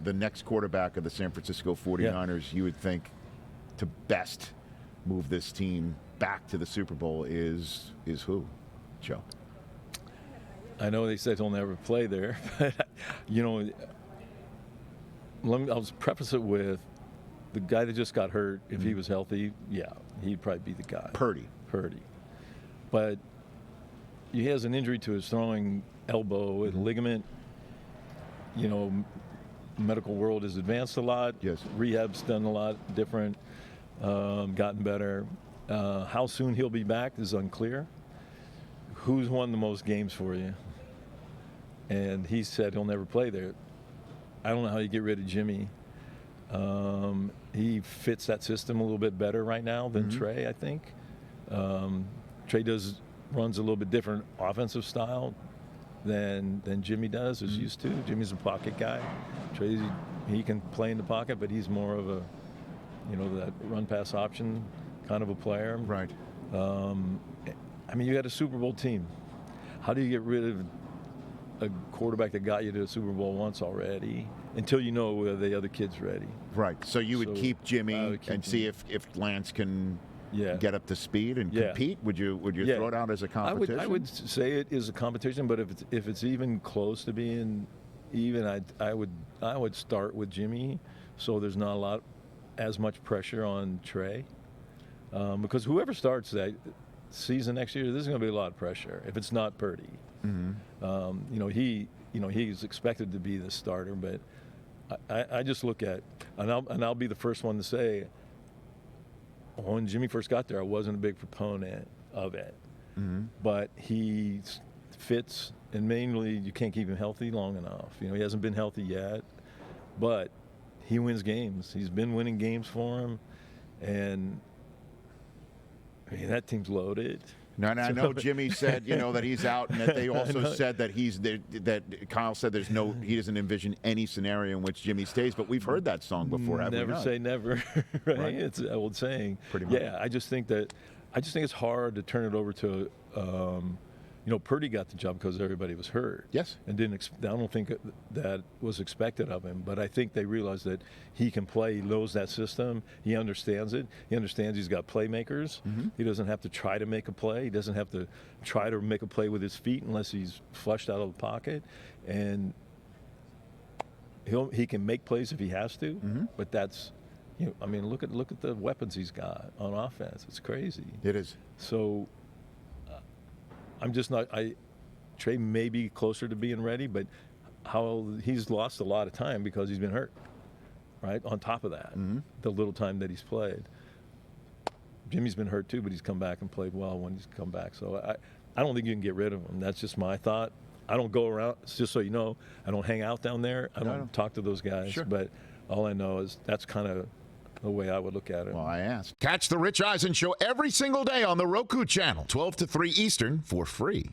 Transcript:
the next quarterback of the San Francisco 49ers, you would think to best move this team back to the Super Bowl is who, Joe? I know they said he'll never play there, but, I'll preface it with the guy that just got hurt. If he was healthy, he'd probably be the guy. Purdy. But he has an injury to his throwing elbow and ligament. Medical world has advanced a lot. Yes. Rehab's done a lot different, gotten better. How soon he'll be back is unclear. Who's won the most games for you? And he said he'll never play there. I don't know how you get rid of Jimmy. He fits that system a little bit better right now than Trey, I think. Trey runs a little bit different offensive style than Jimmy does, is used to. Jimmy's a pocket guy. Trey, he can play in the pocket, but he's more of a, that run-pass option kind of a player. Right. You got a Super Bowl team. How do you get rid of a quarterback that got you to the Super Bowl once already until you know whether the other kid's ready? Right. So you would keep Jimmy and see if Lance can get up to speed and compete? Would you throw it out as a competition? I would say it is a competition, but if it's even close to being even, I would start with Jimmy, so there's not as much pressure on Trey, because whoever starts that season next year, there's going to be a lot of pressure if it's not Purdy. He's expected to be the starter, but I just look at, and I'll be the first one to say, when Jimmy first got there, I wasn't a big proponent of it, but he fits, and mainly you can't keep him healthy long enough. He hasn't been healthy yet, but he wins games. He's been winning games for him, and that team's loaded. No, I know Jimmy said, that he's out, and that they also said that that Kyle said he doesn't envision any scenario in which Jimmy stays. But we've heard that song before, haven't we? Never say never, right? It's an old saying. Pretty much. Yeah, I just think it's hard to turn it over to. Purdy got the job because everybody was hurt. Yes. And I don't think that was expected of him. But I think they realized that he can play. He knows that system. He understands it. He understands he's got playmakers. He doesn't have to try to make a play. He doesn't have to try to make a play with his feet unless he's flushed out of the pocket. And he can make plays if he has to. But that's, look at the weapons he's got on offense. It's crazy. It is. So. I'm just not. Trey may be closer to being ready, but he's lost a lot of time because he's been hurt. Right. On top of that, the little time that he's played, Jimmy's been hurt too, but he's come back and played well when he's come back. So I don't think you can get rid of him. That's just my thought. I don't go around. Just so you know, I don't hang out down there. I don't talk to those guys. Sure. But all I know is that's kind of the way I would look at it. Well, I asked. Catch the Rich Eisen Show every single day on the Roku channel, 12 to 3 Eastern, for free.